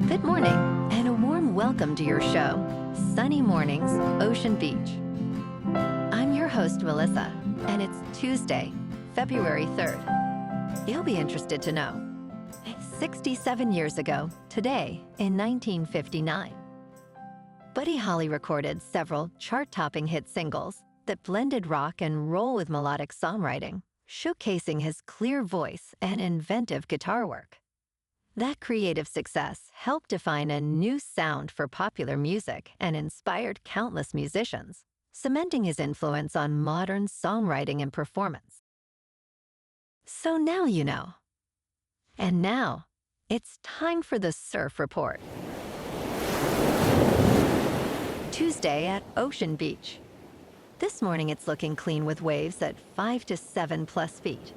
Good morning, and a warm welcome to your show, Sunny Mornings, Ocean Beach. I'm your host, Melissa, and it's Tuesday, February 3rd. You'll be interested to know. 67 years ago, today, in 1959, Buddy Holly recorded several chart-topping hit singles that blended rock and roll with melodic songwriting, showcasing his clear voice and inventive guitar work. That creative success helped define a new sound for popular music and inspired countless musicians, cementing his influence on modern songwriting and performance. So now you know. And now, it's time for the Surf Report. Tuesday at Ocean Beach. This morning it's looking clean with waves at 5 to 7 plus feet.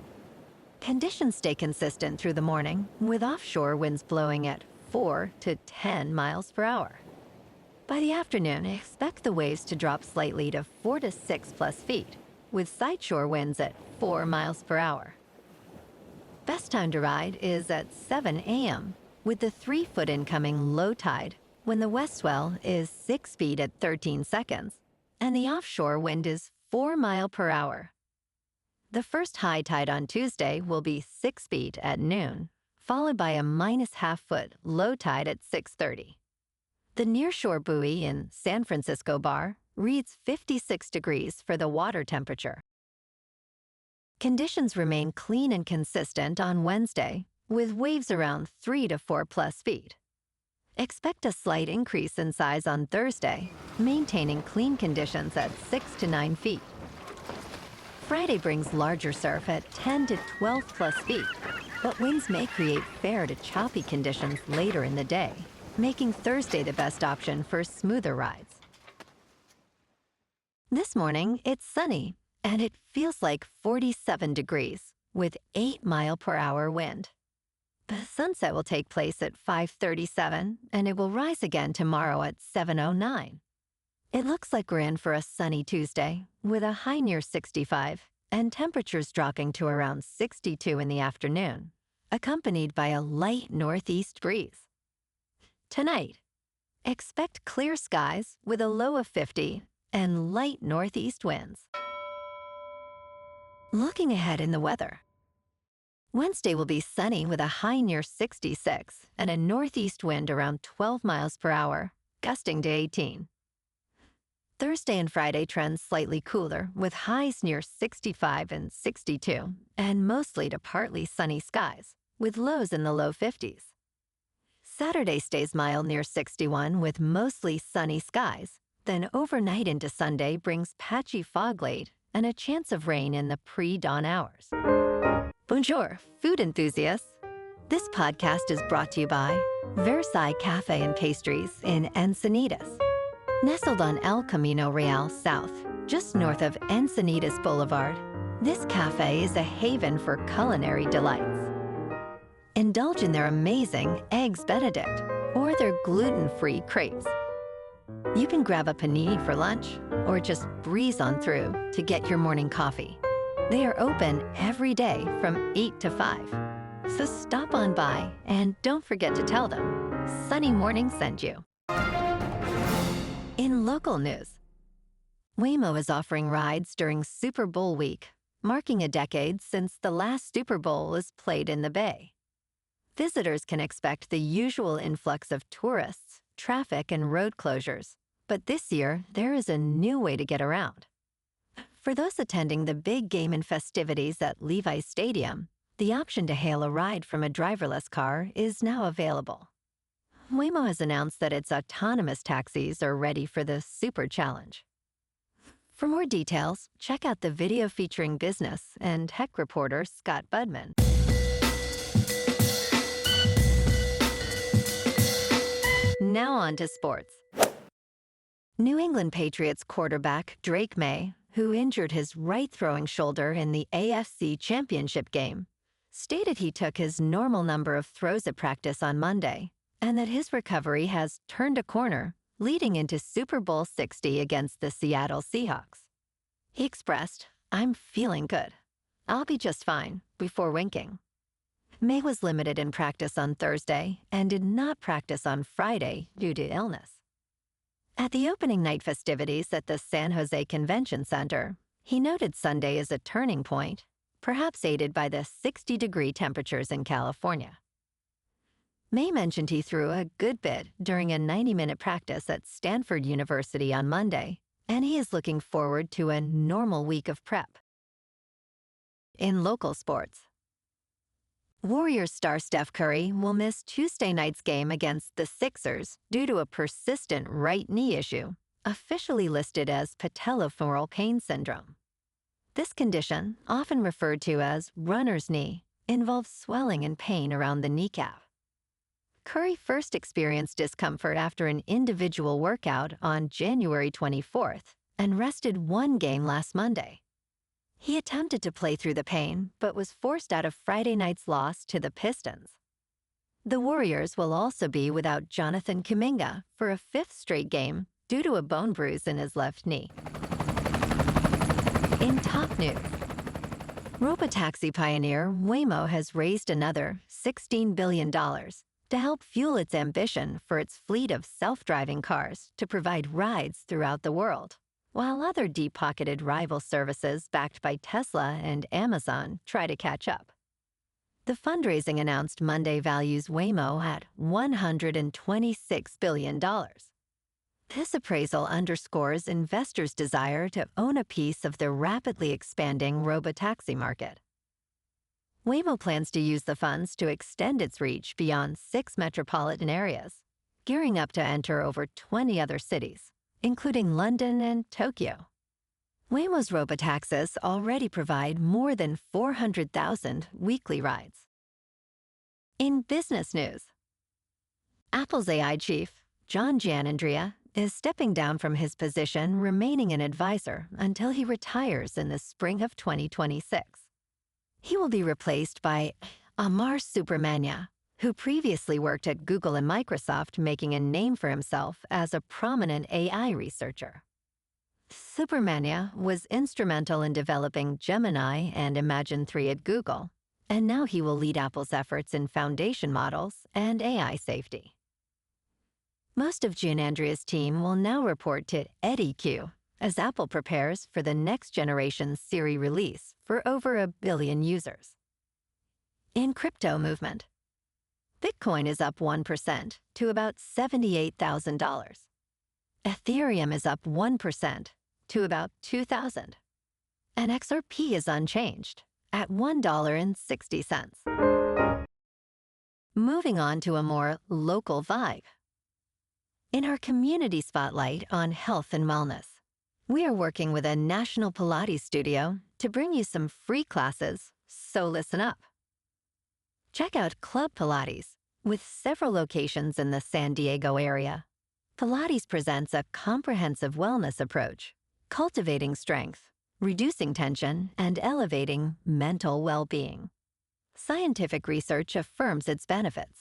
Conditions stay consistent through the morning, with offshore winds blowing at 4 to 10 miles per hour. By the afternoon, expect the waves to drop slightly to 4 to 6 plus feet, with sideshore winds at 4 miles per hour. Best time to ride is at 7 a.m., with the 3-foot incoming low tide, when the west swell is 6 feet at 13 seconds, and the offshore wind is 4 miles per hour. The first high tide on Tuesday will be 6 feet at noon, followed by a -0.5-foot low tide at 6:30. The nearshore buoy in San Francisco Bar reads 56 degrees for the water temperature. Conditions remain clean and consistent on Wednesday, with waves around 3 to 4 plus feet. Expect a slight increase in size on Thursday, maintaining clean conditions at 6 to 9 feet. Friday brings larger surf at 10 to 12 plus feet, but winds may create fair to choppy conditions later in the day, making Thursday the best option for smoother rides. This morning, it's sunny, and it feels like 47 degrees, with 8 mile per hour wind. The sunset will take place at 5:37, and it will rise again tomorrow at 7:09. It looks like we're in for a sunny Tuesday, with a high near 65 and temperatures dropping to around 62 in the afternoon, accompanied by a light northeast breeze. Tonight, expect clear skies with a low of 50 and light northeast winds. Looking ahead in the weather. Wednesday will be sunny with a high near 66 and a northeast wind around 12 miles per hour, gusting to 18. Thursday and Friday trends slightly cooler, with highs near 65 and 62, and mostly to partly sunny skies, with lows in the low 50s. Saturday stays mild near 61 with mostly sunny skies, then overnight into Sunday brings patchy fog late and a chance of rain in the pre-dawn hours. Bonjour, food enthusiasts. This podcast is brought to you by Versailles Cafe and Pastries in Encinitas. Nestled on El Camino Real South, just north of Encinitas Boulevard, this cafe is a haven for culinary delights. Indulge in their amazing Eggs Benedict or their gluten-free crepes. You can grab a panini for lunch or just breeze on through to get your morning coffee. They are open every day from 8 to 5. So stop on by and don't forget to tell them Sunny Morning sent you. In local news, Waymo is offering rides during Super Bowl week, marking a decade since the last Super Bowl was played in the Bay. Visitors can expect the usual influx of tourists, traffic, and road closures, but this year there is a new way to get around. For those attending the big game and festivities at Levi's Stadium, the option to hail a ride from a driverless car is now available. Waymo has announced that its autonomous taxis are ready for the Super Challenge. For more details, check out the video featuring business and tech reporter Scott Budman. Now on to sports. New England Patriots quarterback Drake May, who injured his right throwing shoulder in the AFC Championship game, stated he took his normal number of throws at practice on Monday, and that his recovery has turned a corner, leading into Super Bowl 60 against the Seattle Seahawks. He expressed, "I'm feeling good. I'll be just fine," before winking. May was limited in practice on Thursday and did not practice on Friday due to illness. At the opening night festivities at the San Jose Convention Center, he noted Sunday as a turning point, perhaps aided by the 60-degree temperatures in California. May mentioned he threw a good bit during a 90-minute practice at Stanford University on Monday, and he is looking forward to a normal week of prep. In local sports, Warriors star Steph Curry will miss Tuesday night's game against the Sixers due to a persistent right knee issue, officially listed as patellofemoral pain syndrome. This condition, often referred to as runner's knee, involves swelling and pain around the kneecap. Curry first experienced discomfort after an individual workout on January 24th and rested one game last Monday. He attempted to play through the pain, but was forced out of Friday night's loss to the Pistons. The Warriors will also be without Jonathan Kuminga for a fifth straight game due to a bone bruise in his left knee. In top news, robotaxi pioneer Waymo has raised another $16 billion to help fuel its ambition for its fleet of self-driving cars to provide rides throughout the world, while other deep-pocketed rival services backed by Tesla and Amazon try to catch up. The fundraising announced Monday values Waymo at $126 billion. This appraisal underscores investors' desire to own a piece of the rapidly expanding robotaxi market. Waymo plans to use the funds to extend its reach beyond 6 metropolitan areas, gearing up to enter over 20 other cities, including London and Tokyo. Waymo's robotaxis already provide more than 400,000 weekly rides. In business news, Apple's AI chief, John Giannandrea, is stepping down from his position, remaining an advisor until he retires in the spring of 2026. He will be replaced by Amar Subramanya, who previously worked at Google and Microsoft, making a name for himself as a prominent AI researcher. Subramanya was instrumental in developing Gemini and Imagen 3 at Google, and now he will lead Apple's efforts in foundation models and AI safety. Most of Giannandrea's team will now report to EddieQ as Apple prepares for the next generation Siri release for over 1 billion users. In crypto movement, Bitcoin is up 1% to about $78,000. Ethereum is up 1% to about $2,000. And XRP is unchanged at $1.60. Moving on to a more local vibe. In our community spotlight on health and wellness, we are working with a national Pilates studio to bring you some free classes, so listen up. Check out Club Pilates, with several locations in the San Diego area. Pilates presents a comprehensive wellness approach, cultivating strength, reducing tension, and elevating mental well-being. Scientific research affirms its benefits.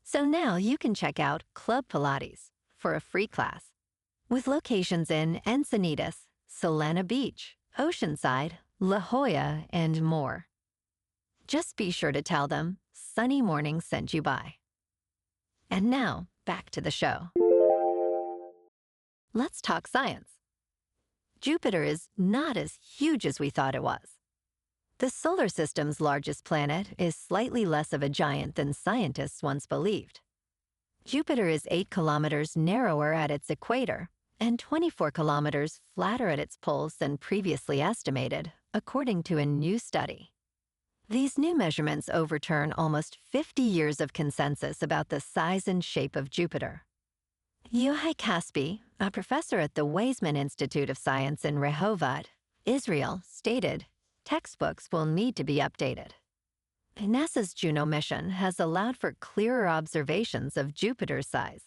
So now you can check out Club Pilates for a free class, with locations in Encinitas, Solana Beach, Oceanside, La Jolla, and more. Just be sure to tell them Sunny Morning sent you by. And now, back to the show. Let's talk science. Jupiter is not as huge as we thought it was. The solar system's largest planet is slightly less of a giant than scientists once believed. Jupiter is 8 kilometers narrower at its equator and 24 kilometers flatter at its poles than previously estimated, according to a new study. These new measurements overturn almost 50 years of consensus about the size and shape of Jupiter. Yohai Kaspi, a professor at the Weizmann Institute of Science in Rehovot, Israel, stated, "Textbooks will need to be updated." NASA's Juno mission has allowed for clearer observations of Jupiter's size.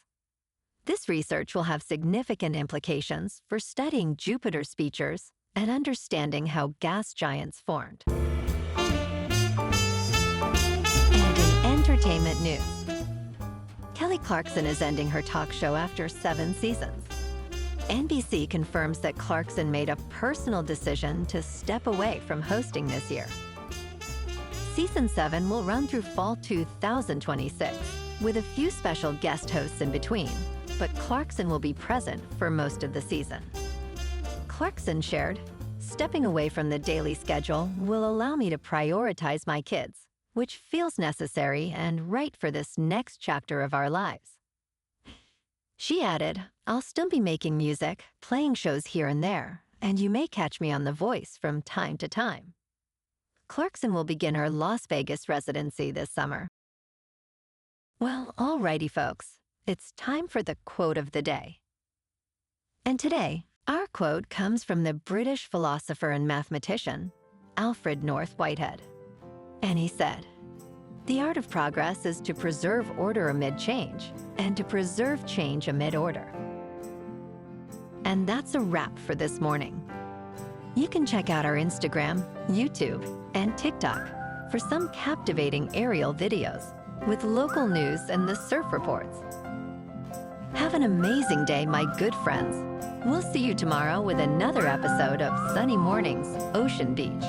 This research will have significant implications for studying Jupiter's features and understanding how gas giants formed. And in entertainment news, Kelly Clarkson is ending her talk show after 7 seasons. NBC confirms that Clarkson made a personal decision to step away from hosting this year. Season 7 will run through fall 2026, with a few special guest hosts in between, but Clarkson will be present for most of the season. Clarkson shared, "Stepping away from the daily schedule will allow me to prioritize my kids, which feels necessary and right for this next chapter of our lives." She added, "I'll still be making music, playing shows here and there, and you may catch me on The Voice from time to time." Clarkson will begin her Las Vegas residency this summer. Well, alrighty, folks. It's time for the quote of the day. And today, our quote comes from the British philosopher and mathematician, Alfred North Whitehead. And he said, "The art of progress is to preserve order amid change, and to preserve change amid order." And that's a wrap for this morning. You can check out our Instagram, YouTube, and TikTok for some captivating aerial videos with local news and the surf reports. Have an amazing day, my good friends. We'll see you tomorrow with another episode of Sunny Mornings, Ocean Beach.